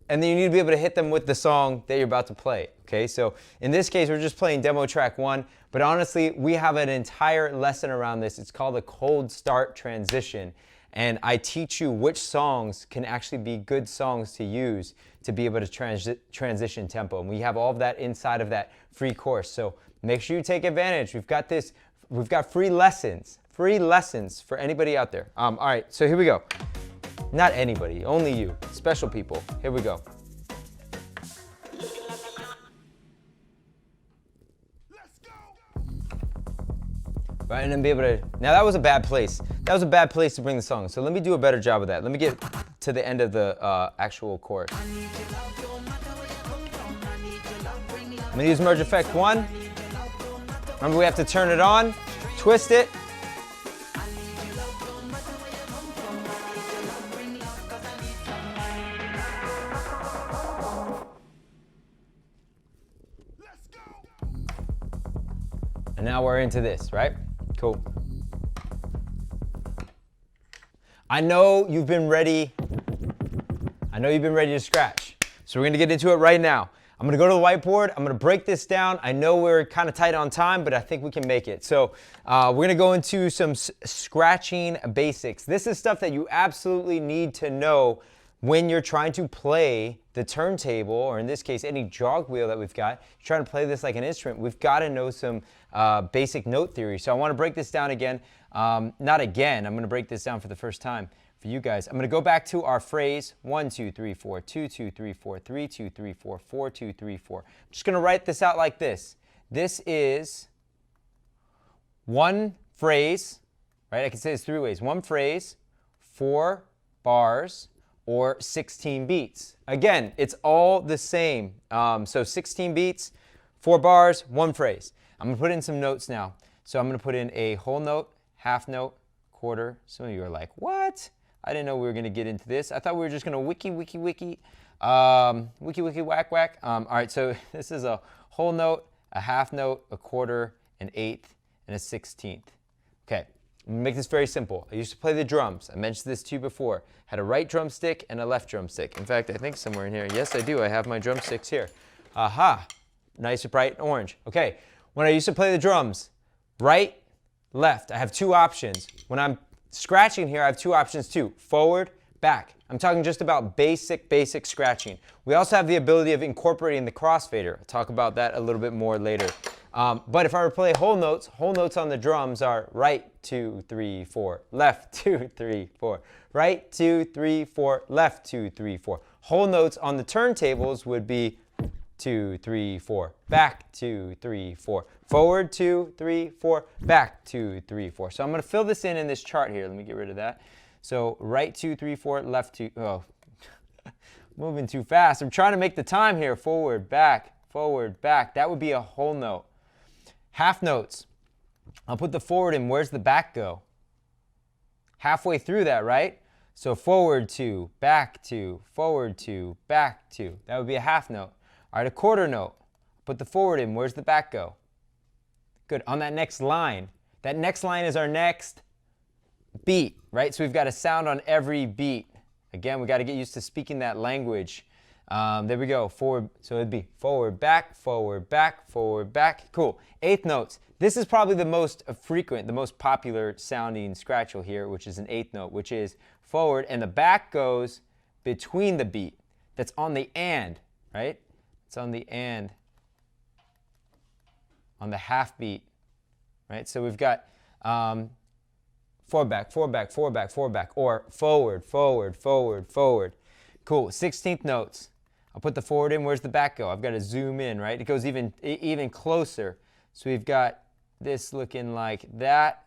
[SPEAKER 2] and then you need to be able to hit them with the song that you're about to play. Okay, so in this case, we're just playing demo track 1, but honestly, we have an entire lesson around this. It's called a cold start transition. And I teach you which songs can actually be good songs to use to be able to transition tempo. And we have all of that inside of that free course. So make sure you take advantage. We've got free lessons for anybody out there. All right, so here we go. Not anybody, only you, special people. Here we go. Right, and then be able to, now that was a bad place. That was a bad place to bring the song. So let me do a better job of that. Let me get to the end of the actual chorus. I'm gonna use merge effect 1. Remember, we have to turn it on, twist it. And now we're into this, right? Cool. I know you've been ready. I know you've been ready to scratch. So we're gonna get into it right now. I'm gonna go to the whiteboard. I'm gonna break this down. I know we're kind of tight on time, but I think we can make it. So we're gonna go into some scratching basics. This is stuff that you absolutely need to know when you're trying to play the turntable, or in this case, any jog wheel that we've got. You're trying to play this like an instrument. We've got to know some basic note theory. So I want to break this down again. Not again. I'm going to break this down for the first time for you guys. I'm going to go back to our phrase 1, 2, 3, 4, 2, 2, 3, 4, 3, 2, 3, 4, 4, 2, 3, 4. I'm just going to write this out like this. This is one phrase, right? I can say this 3 ways. One phrase, 4 bars, or 16 beats. Again, it's all the same. So 16 beats, 4 bars, 1 phrase. I'm gonna put in some notes now. So I'm gonna put in a whole note, half note, quarter. Some of you are like, what? I didn't know we were gonna get into this. I thought we were just gonna wiki, whack, whack. All right, so this is a whole note, a half note, a quarter, an eighth, and a 16th. Okay, I'm gonna make this very simple. I used to play the drums. I mentioned this to you before. Had a right drumstick and a left drumstick. In fact, I think somewhere in here, yes I do, I have my drumsticks here. Aha, nice bright orange. Okay, when I used to play the drums, right, left, I have two options. When I'm scratching here, I have two options too, forward, back. I'm talking just about basic scratching. We also have the ability of incorporating the crossfader. I'll talk about that a little bit more later. But if I were to play whole notes on the drums are right, 2, 3, 4, left, 2, 3, 4, right, 2, 3, 4, left, 2, 3, 4. Whole notes on the turntables would be 2, 3, 4, back, 2, 3, 4, forward, 2, 3, 4, back, 2, 3, 4. So I'm going to fill this in this chart here. Let me get rid of that. So right 2, 3, 4, left 2, oh, moving too fast. I'm trying to make the time here. Forward, back. That would be a whole note. Half notes. I'll put the forward in. Where's the back go? Halfway through that, right? So forward 2, back 2, forward 2, back 2. That would be a half note. All right, a quarter note. Put the forward in. Where's the back go? Good. On that next line. That next line is our next beat, right? So we've got a sound on every beat. Again, we got to get used to speaking that language. There we go. Forward. So it'd be forward, back, forward, back, forward, back. Cool. Eighth notes. This is probably the most frequent, the most popular sounding scratchel here, which is an eighth note, which is forward, and the back goes between the beat. That's on the and, right? It's on the and, on the half beat, right? So we've got forward, back, forward, back, forward, back, forward, back, or forward, forward, forward, forward. Cool. 16th notes. I'll put the forward in. Where's the back go? I've got to zoom in, right? It goes even closer. So we've got this looking like that.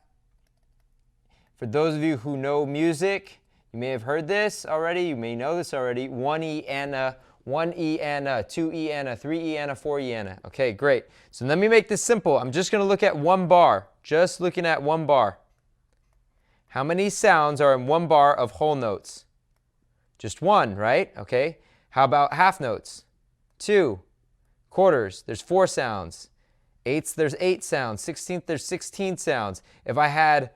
[SPEAKER 2] For those of you who know music, you may have heard this already. You may know this already. 1E and a, 1E and a, 2E and a, 3E and a, 4E and a. Okay, great. So let me make this simple. I'm just going to look at one bar. Just looking at one bar. How many sounds are in one bar of whole notes? Just one, right? Okay. How about half notes? 2. Quarters, there's 4 sounds. Eighths, there's 8 sounds. 16th, there's 16 sounds. If I had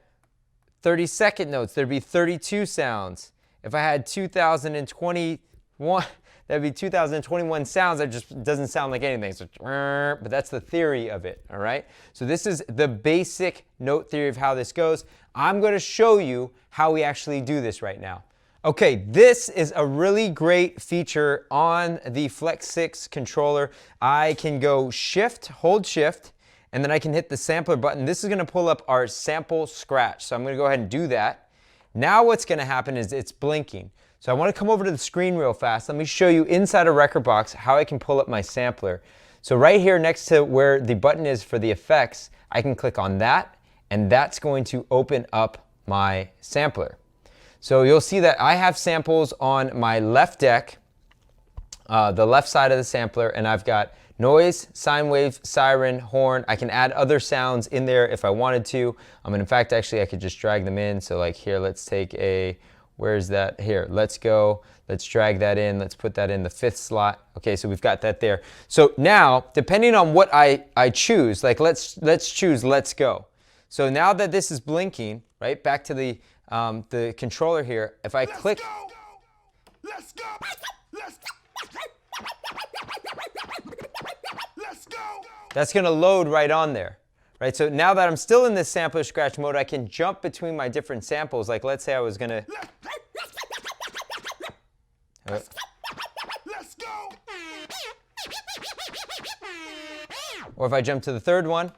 [SPEAKER 2] 32nd notes, there'd be 32 sounds. If I had 2021, that'd be 2021 sounds. That just doesn't sound like anything. So, but that's the theory of it, all right? So this is the basic note theory of how this goes. I'm going to show you how we actually do this right now. Okay, this is a really great feature on the Flex 6 controller. I can go shift, hold shift, and then I can hit the sampler button. This is going to pull up our sample scratch. So I'm going to go ahead and do that. Now what's going to happen is it's blinking. So I want to come over to the screen real fast. Let me show you inside a record box how I can pull up my sampler. So right here next to where the button is for the effects, I can click on that, and that's going to open up my sampler. So you'll see that I have samples on my left deck, the left side of the sampler, and I've got noise, sine wave, siren, horn. I can add other sounds in there if I wanted to. And in fact, actually, I could just drag them in. So like here, let's take a, where's that? Here, let's go. Let's drag that in. Let's put that in the 5th slot. Okay, so we've got that there. So now, depending on what I choose, like let's choose let's go. So now that this is blinking, right, back to the controller here, if I click,
[SPEAKER 3] let's go, let's go.
[SPEAKER 2] That's going to load right on there, right? So now that I'm still in this sampler scratch mode, I can jump between my different samples. Like let's say I was going to,
[SPEAKER 3] Let's go.
[SPEAKER 2] or if I jump to the 3rd one,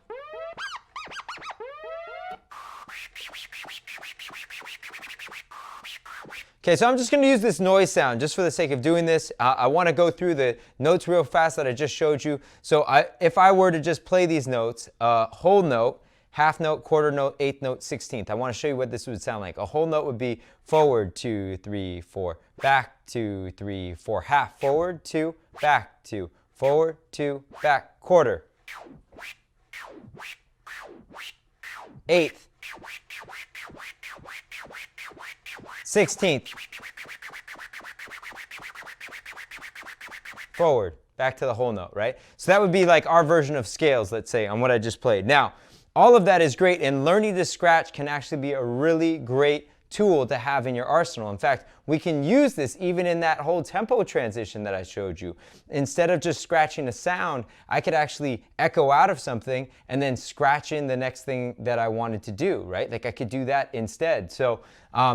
[SPEAKER 2] okay, so I'm just going to use this noise sound just for the sake of doing this. I want to go through the notes real fast that I just showed you. So if I were to just play these notes, whole note, half note, quarter note, eighth note, 16th. I want to show you what this would sound like. A whole note would be forward, 2, 3, 4, back, 2, 3, 4, half, forward, 2, back, 2, forward, 2, back, quarter. Eighth. 16th. Forward, back to the whole note, right? So that would be like our version of scales, let's say, on what I just played. Now, all of that is great, and learning to scratch can actually be a really great tool to have in your arsenal. In fact, we can use this even in that whole tempo transition that I showed you. Instead of just scratching a sound, I could actually echo out of something and then scratch in the next thing that I wanted to do, right? Like I could do that instead. So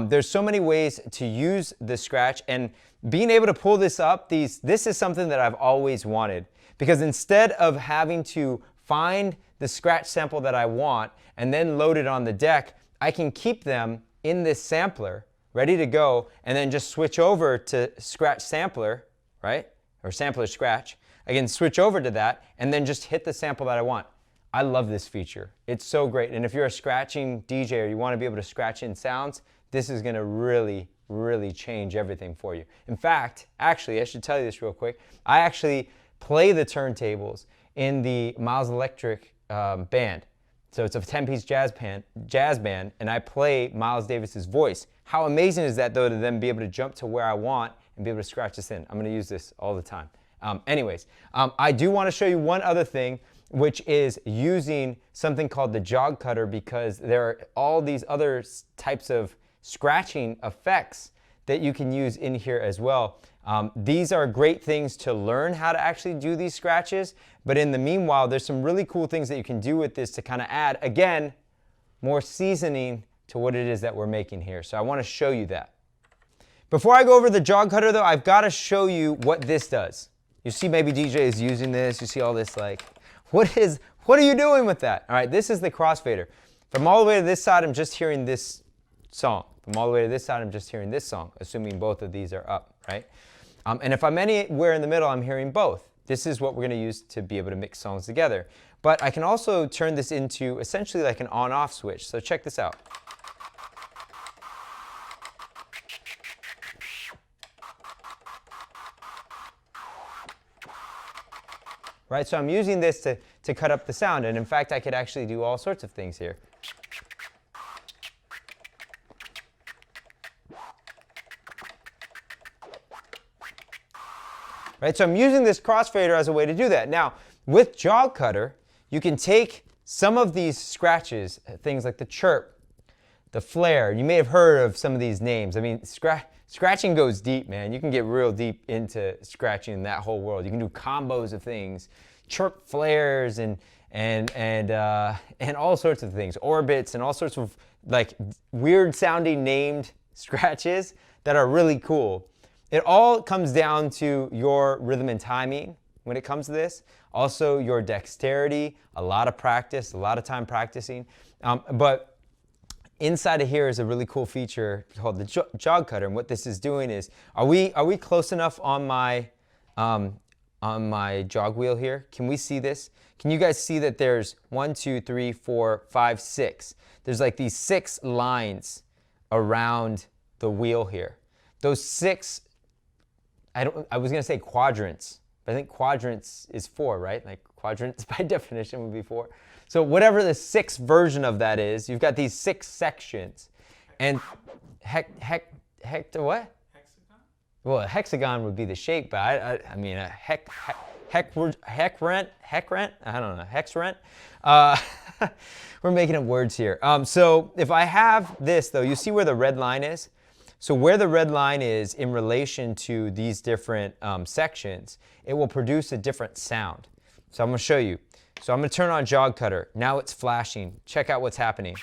[SPEAKER 2] there's so many ways to use the scratch, and being able to pull this up, this is something that I've always wanted, because instead of having to find the scratch sample that I want and then load it on the deck, I can keep them in this sampler ready to go, and then just switch over to scratch sampler, right? Or sampler scratch. I can switch over to that and then just hit the sample that I want. I love this feature. It's so great. And if you're a scratching DJ or you want to be able to scratch in sounds, this is going to really, really change everything for you. In fact, actually, I should tell you this real quick. I actually play the turntables in the Miles Electric band. So it's a 10-piece jazz band, and I play Miles Davis's voice. How amazing is that, though, to then be able to jump to where I want and be able to scratch this in? I'm going to use this all the time. I do want to show you one other thing, which is using something called the jog cutter, because there are all these other types of scratching effects that you can use in here as well. These are great things to learn how to actually do these scratches, but in the meanwhile, there's some really cool things that you can do with this to kind of add, again, more seasoning to what it is that we're making here. So I want to show you that. Before I go over the jog cutter, though, I've got to show you what this does. You see maybe DJs using this, you see all this like, what are you doing with that? All right, this is the crossfader. From all the way to this side, I'm just hearing this song. From all the way to this side, I'm just hearing this song, assuming both of these are up, right? And if I'm anywhere in the middle, I'm hearing both. This is what we're going to use to be able to mix songs together. But I can also turn this into essentially like an on-off switch. So check this out. Right, so I'm using this to cut up the sound, and in fact, I could actually do all sorts of things here. Right, so I'm using this crossfader as a way to do that. Now, with jog cutter, you can take some of these scratches, things like the chirp, the flare. You may have heard of some of these names. I mean, scratching goes deep, man. You can get real deep into scratching in that whole world. You can do combos of things, chirp flares and all sorts of things, orbits and all sorts of like weird sounding named scratches that are really cool. It all comes down to your rhythm and timing when it comes to this. Also your dexterity, a lot of practice, a lot of time practicing. But inside of here is a really cool feature called the jog cutter, and what this is doing is, are we close enough on my jog wheel here? Can we see this? Can you guys see that there's 1, 2, 3, 4, 5, 6? There's like these 6 lines around the wheel here. Those 6, I was gonna say quadrants, but I think quadrants is 4, right? Like quadrants by definition would be 4. So whatever the 6th version of that is, you've got these 6 sections. And what? Hexagon? Well, a hexagon would be the shape, but I mean a hex rent? I don't know, hex rent? We're making up words here. So if I have this though, you see where the red line is? So where the red line is in relation to these different sections, it will produce a different sound. So I'm gonna show you. So I'm gonna turn on jog cutter. Now it's flashing. Check out what's happening.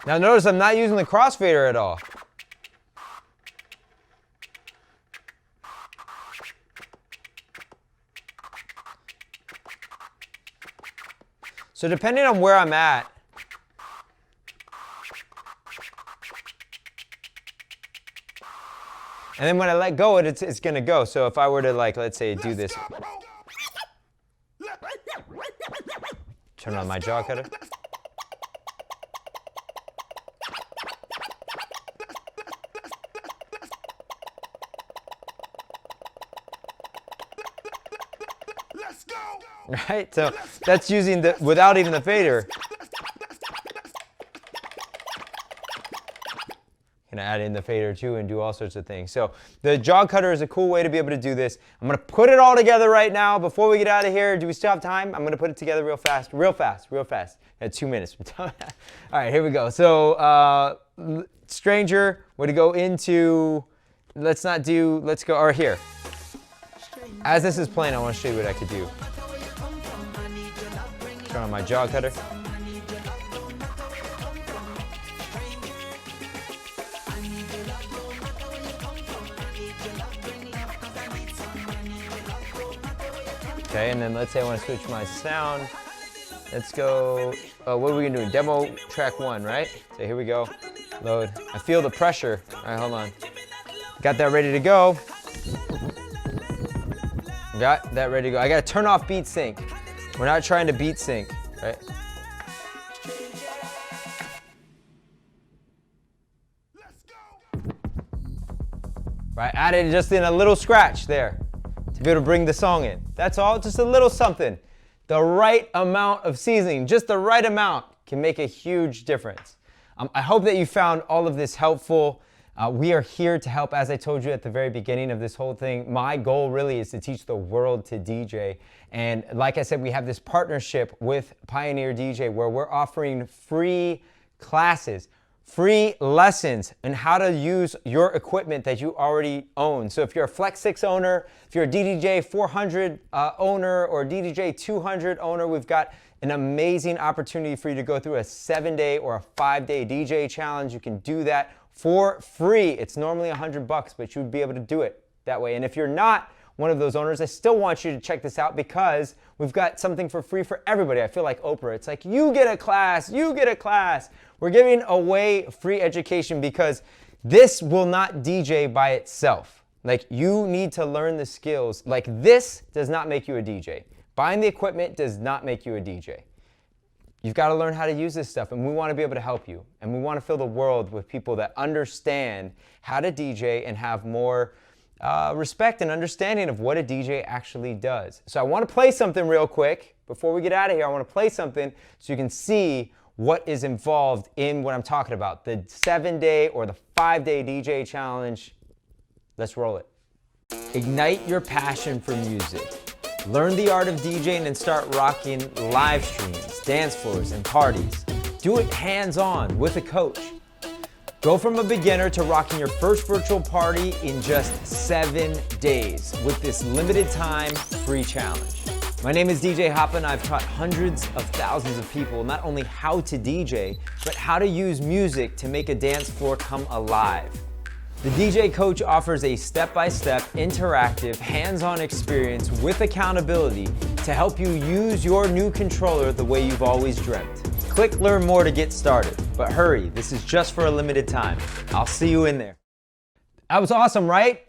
[SPEAKER 2] Now notice I'm not using the crossfader at all. So depending on where I'm at, and then when I let go, it's gonna go. So if I were to like, let's say do this, turn on my jog cutter. right? So that's using the, without even the fader. Can add in the fader too and do all sorts of things. So the jog cutter is a cool way to be able to do this. I'm gonna put it all together right now before we get out of here. Do we still have time? I'm gonna put it together real fast, real fast, real fast. At 2 minutes. All right, here we go. So Stranger, we're gonna go into, let's go, or here. As this is playing, I wanna show you what I could do. Turn on my jog cutter. Okay, and then let's say I want to switch my sound. Let's go, what are we gonna do? Demo track 1, right? So here we go, load. I feel the pressure. All right, hold on. Got that ready to go. Got that ready to go. I gotta turn off beat sync. We're not trying to beat sync, right? Right, added just in a little scratch there to be able to bring the song in. That's all, just a little something. The right amount of seasoning, just the right amount, can make a huge difference. I hope that you found all of this helpful. We are here to help, as I told you at the very beginning of this whole thing. My goal really is to teach the world to DJ. And like I said, we have this partnership with Pioneer DJ where we're offering free classes, free lessons on how to use your equipment that you already own. So if you're a Flex 6 owner, if you're a DDJ-400 owner or DDJ-200 owner, we've got an amazing opportunity for you to go through a 7-day or a 5-day DJ challenge. You can do that for free. It's normally $100, but you'd be able to do it that way. And if you're not one of those owners, I still want you to check this out because we've got something for free for everybody. I feel like Oprah. It's like, you get a class, you get a class. We're giving away free education because this will not DJ by itself. Like, you need to learn the skills. Like, this does not make you a DJ. Buying the equipment does not make you a DJ. You've got to learn how to use this stuff, and we want to be able to help you. And we want to fill the world with people that understand how to DJ and have more respect and understanding of what a DJ actually does. So I want to play something real quick. Before we get out of here, I want to play something so you can see what is involved in what I'm talking about. The 7-day or the 5-day DJ challenge. Let's roll it. Ignite your passion for music. Learn the art of DJing and start rocking live streams, dance floors, and parties. Do it hands-on with a coach. Go from a beginner to rocking your first virtual party in just 7 days with this limited time free challenge. My name is DJ Hapa, and I've taught hundreds of thousands of people not only how to DJ, but how to use music to make a dance floor come alive. The DJ Coach offers a step-by-step, interactive, hands-on experience with accountability to help you use your new controller the way you've always dreamt. Click Learn More to get started, but hurry, this is just for a limited time. I'll see you in there. That was awesome, right?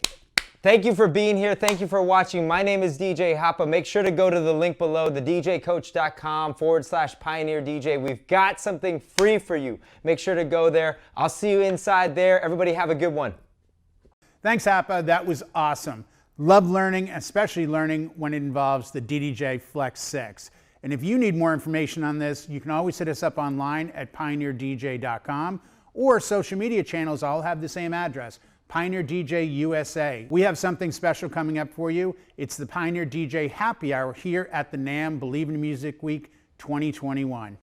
[SPEAKER 2] Thank you for being here. Thank you for watching. My name is DJ Hapa. Make sure to go to the link below, thedjcoach.com/Pioneer DJ. We've got something free for you. Make sure to go there. I'll see you inside there. Everybody have a good one.
[SPEAKER 1] Thanks, Hapa. That was awesome. Love learning, especially learning when it involves the DDJ Flex 6. And if you need more information on this, you can always hit us up online at pioneerdj.com, or social media channels all have the same address, Pioneer DJ USA. We have something special coming up for you. It's the Pioneer DJ Happy Hour here at the NAMM Believe in Music Week 2021.